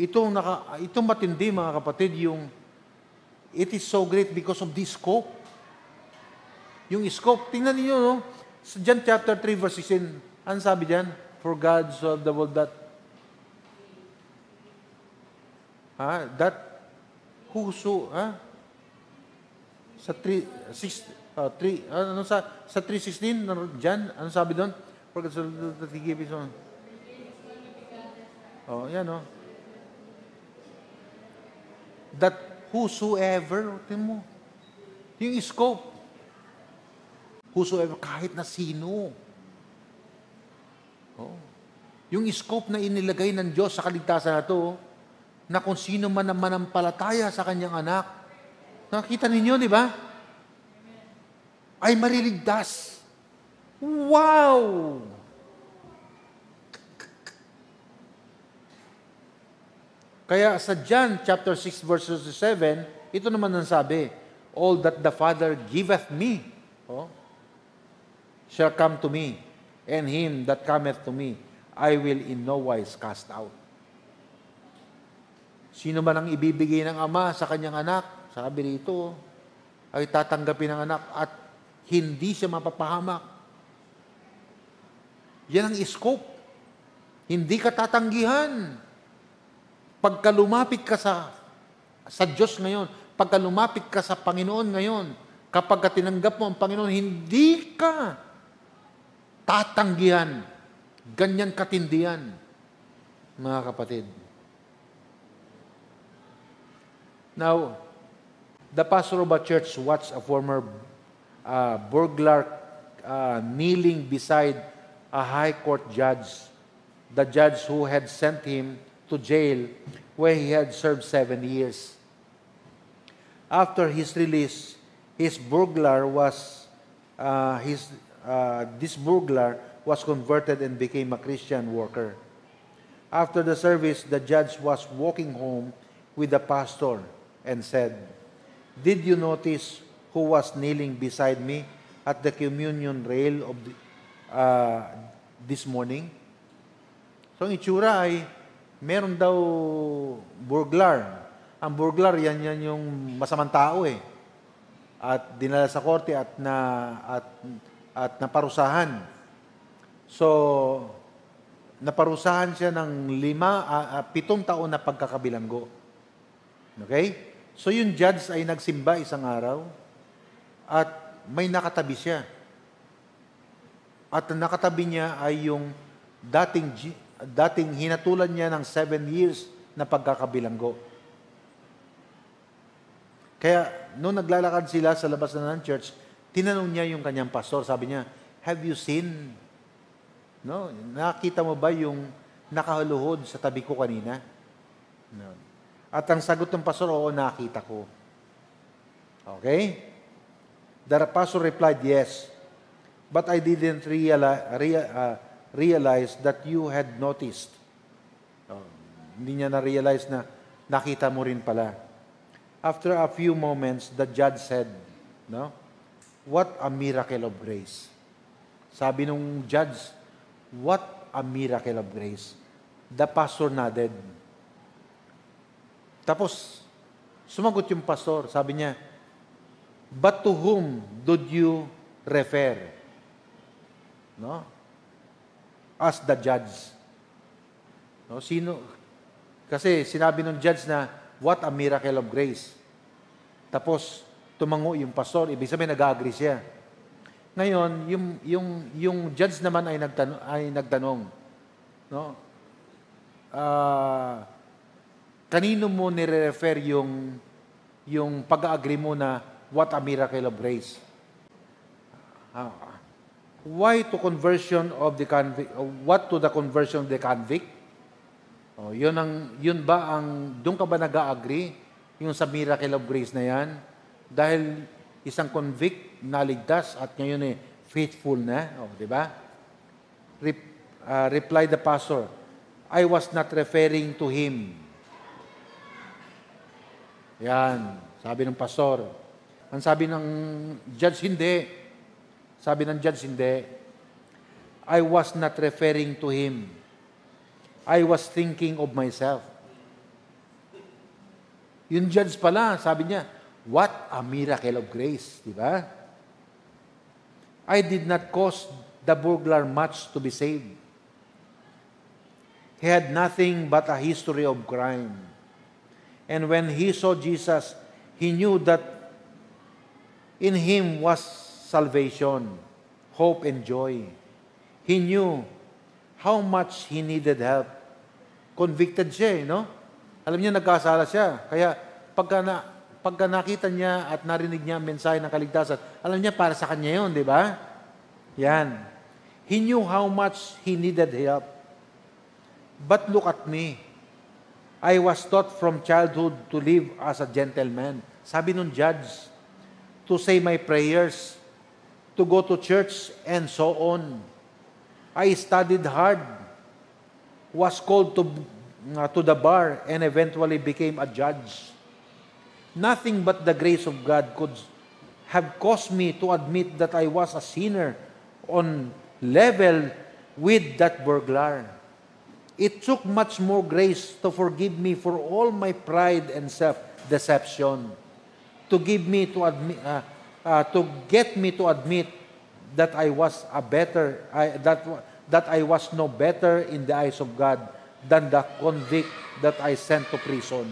Itong matindi, mga kapatid, it is so great because of this scope. Yung scope, tingnan niyo, no? Sa John chapter 3, verse 16, ano sabi diyan? For God so loved the world that whoso, sa 3:16 diyan, ano sabi doon? For God so loved the world that He gave His own. Yan, no? That whosoever, tingnan mo, yung scope, whosoever, kahit na sino. Yung scope na inilagay ng Diyos sa kaligtasan na ito, na kung sino man ang manampalataya sa kanyang anak, nakita ninyo, di ba? Ay mariligtas. Wow! Kaya sa John chapter 6 verses 7, ito naman ang sabi, all that the Father giveth me, shall come to me, and him that cometh to me, I will in no wise cast out. Sino man ang ibibigay ng Ama sa kanyang anak, sabi rito, ay tatanggapin ng anak at hindi siya mapapahamak. Yan ang scope. Hindi ka tatanggihan. Pagka lumapit ka sa Diyos ngayon, pagka lumapit ka sa Panginoon ngayon, kapag ka tinanggap mo ang Panginoon, hindi ka tatanggihan. Ganyan katindihan, mga kapatid. Now, the pastor of a church watched a former burglar kneeling beside a high court judge, the judge who had sent him to jail where he had served 7 years. After his release, this burglar was converted and became a Christian worker. After the service, the judge was walking home with the pastor and said, "Did you notice who was kneeling beside me at the communion rail of this morning?" So ang itsura ay meron daw burglar. Ang burglar, yan yung masamang tao eh. At dinala sa korte at naparusahan. So, naparusahan siya ng 7 taon na pagkakabilanggo. Okay? So, yung judge ay nagsimba isang araw at may nakatabi siya. At nakatabi niya ay yung dating hinatulan niya ng 7 years na pagkakabilanggo. Kaya, noong naglalakad sila sa labas na ng church, tinanong niya yung kanyang pastor. Sabi niya, have you seen? No? Nakita mo ba yung nakaluhod sa tabi ko kanina? No. At ang sagot ng pastor, oo, nakita ko. Okay? The pastor replied, yes. But I didn't realize that you had noticed. Hindi niya na-realize na nakita mo rin pala. After a few moments, the judge said, no? What a miracle of grace. Sabi nung judge, what a miracle of grace. The pastor nodded. Tapos, sumagot yung pastor. Sabi niya, but to whom did you refer? No? Ask the judge. No? Sino? Kasi sinabi ng judge na, what a miracle of grace. Tapos, tumango yung pastor. Ibig sabihin, nag-agree siya. Ngayon, yung judge naman ay nagtanong. No? Kanino mo nire-refer yung pag-agree mo na what a miracle of grace? Why to conversion of the convict? What to the conversion of the convict? Yun ba doon ka ba nag-agree? Yung sa miracle of grace na yan? Dahil isang convict naligtas at ngayon faithful na. Di ba? Replied the pastor, I was not referring to him. Yan. Sabi ng pastor. Ang sabi ng judge, hindi. Sabi ng judge, hindi. I was not referring to him. I was thinking of myself. Yung judge pala, sabi niya, what a miracle of grace, di ba? I did not cost the burglar much to be saved. He had nothing but a history of crime. And when he saw Jesus, he knew that in him was salvation, hope, and joy. He knew how much he needed help. Convicted siya, no? Alam niya, nagkasala siya. Kaya pagka nakita niya at narinig niya ang mensahe ng kaligtasan, alam niya, para sa kanya yun, di ba? Yan. He knew how much he needed help. But look at me. I was taught from childhood to live as a gentleman. Sabi nung judge, to say my prayers, to go to church, and so on. I studied hard, was called to the bar, and eventually became a judge. Nothing but the grace of God could have caused me to admit that I was a sinner on level with that burglar. It took much more grace to forgive me for all my pride and self-deception, to get me to admit that I was that I was no better in the eyes of God than the convict that I sent to prison.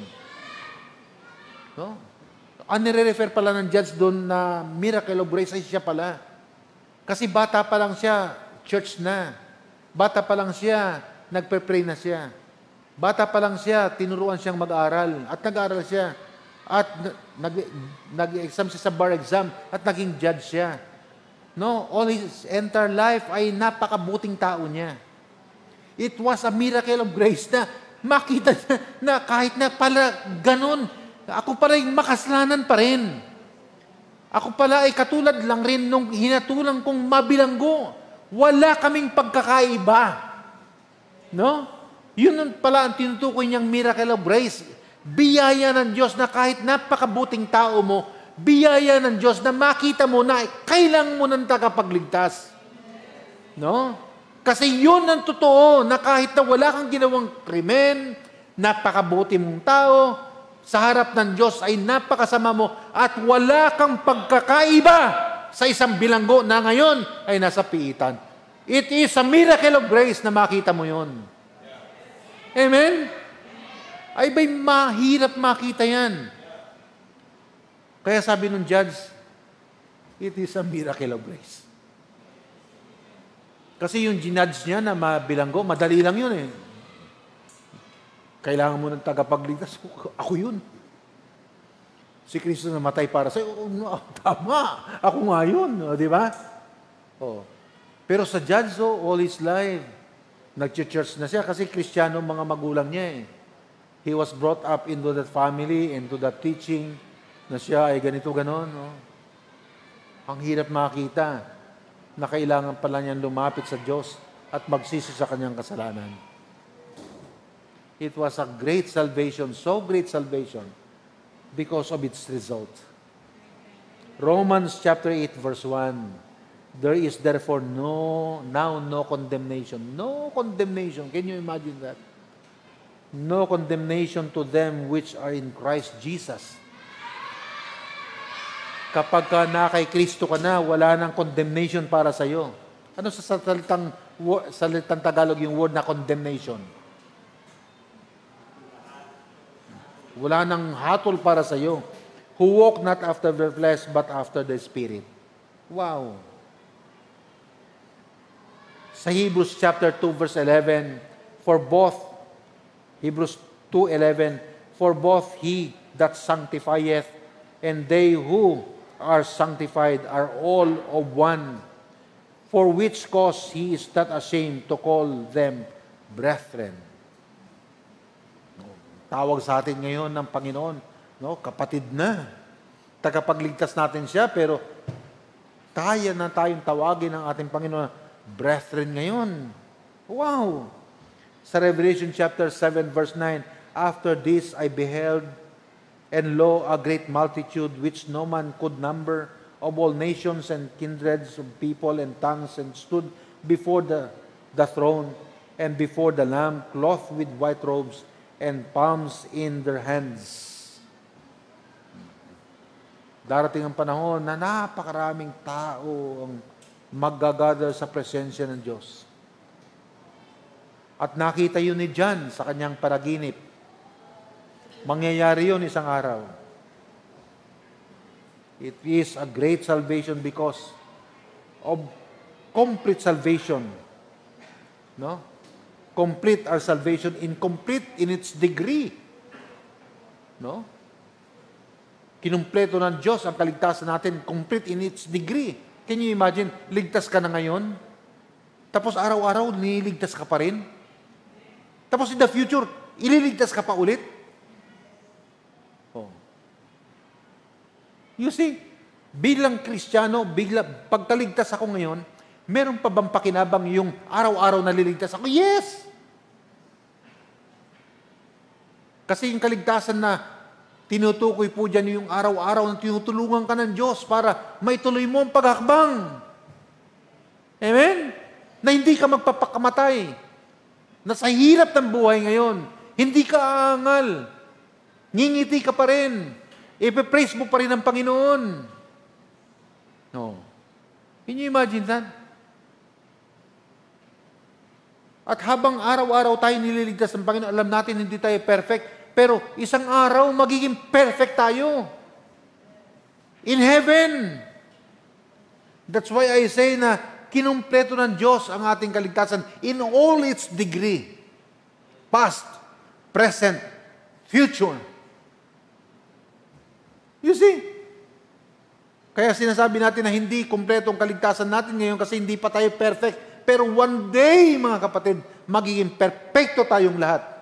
No? Ang nire-refer pala ng judge doon na miracle of grace ay siya pala. Kasi bata pa lang siya, church na. Bata pa lang siya, nagpe-pray na siya. Bata pa lang siya, tinuruan siyang mag-aral. At nag-aral siya. At nag-exam siya sa bar exam. At naging judge siya. No, all his entire life ay napakabuting tao niya. It was a miracle of grace na makita niya na kahit na pala ganun, ako pala yung makasalanan pa rin. Ako pala ay katulad lang rin nung hinatulang kong mabilanggo. Wala kaming pagkakaiba. No? Yun pala ang tinutukoy niyang miracle of grace. Biyaya ng Diyos na kahit napakabuting tao mo, biyaya ng Diyos na makita mo na kailangan mo ng tagapagligtas. No? Kasi yun ang totoo, na kahit na wala kang ginawang krimen, napakabuti mong tao, sa harap ng Diyos ay napakasama mo at wala kang pagkakaiba sa isang bilanggo na ngayon ay nasa piitan. It is a miracle of grace na makita mo yun. Amen? Ay ba'y mahirap makita yan? Kaya sabi nung judge, it is a miracle of grace. Kasi yung ginudge niya na mabilanggo, madali lang yun eh. Kailangan mo ng tagapagligtas. Ako yun. Si Kristo namatay para sa'yo. Tama. Ako nga yun. Di ba? Oh. Pero sa judge, all his life, nag-church na siya kasi Kristiyano mga magulang niya eh. He was brought up into that family, into that teaching, na siya ay ganito, ganon. No? Ang hirap makita na kailangan pala niyang lumapit sa Diyos at magsisi sa kanyang kasalanan. It was a great salvation, so great salvation, because of its result. Romans chapter 8, verse 1, there is therefore no condemnation. No condemnation. Can you imagine that? No condemnation to them which are in Christ Jesus. Kapag ka na kay Kristo ka na, wala nang condemnation para sa iyo. Ano sa salitang Tagalog yung word na condemnation? Wala nang hatol para sa iyo. Who walk not after the flesh, but after the Spirit. Wow! Sa Hebrews chapter 2, verse 11, for both, Hebrews 2:11, for both he that sanctifieth and they who are sanctified are all of one, for which cause he is not ashamed to call them brethren. Tawag sa atin ngayon ng Panginoon, no? Kapatid na. Tagapagligtas natin siya, pero kaya na tayong tawagin ng ating Panginoon, brethren ngayon. Wow! Sa Revelation chapter 7, verse 9, after this I beheld, and lo, a great multitude which no man could number, of all nations and kindreds of people and tongues, and stood before the throne and before the Lamb, clothed with white robes, and palms in their hands. Darating ang panahon na napakaraming tao ang maggagather sa presensya ng Diyos. At nakita yun ni John sa kanyang panaginip. Mangyayari yun isang araw. It is a great salvation because of complete salvation. No? Complete our salvation, incomplete in its degree. No? Kinumpleto ng Diyos ang kaligtasan natin, complete in its degree. Can you imagine, ligtas ka na ngayon, tapos araw-araw niligtas ka pa rin? Tapos in the future, ililigtas ka pa ulit? Oh. You see, bilang Kristiyano, pagkaligtas ako ngayon, meron pa bang pakinabang yung araw-araw naliligtas ako? Yes! Kasi yung kaligtasan na tinutukoy po dyan yung araw-araw na tinutulungan ka ng Diyos para maituloy mo ang paghakbang. Amen? Na hindi ka magpapakamatay. Na sa hirap ng buhay ngayon, hindi ka aangal. Ngingiti ka pa rin. Ipe-praise mo pa rin ang Panginoon. No. Can you imagine that? At habang araw-araw tayo nililigtas ng Panginoon, alam natin hindi tayo perfect. Pero isang araw, magiging perfect tayo. In heaven. That's why I say na kinumpleto ng Diyos ang ating kaligtasan in all its degree. Past, present, future. You see? Kaya sinasabi natin na hindi kumpleto ang kaligtasan natin ngayon kasi hindi pa tayo perfect. Pero one day, mga kapatid, magiging perfecto tayong lahat.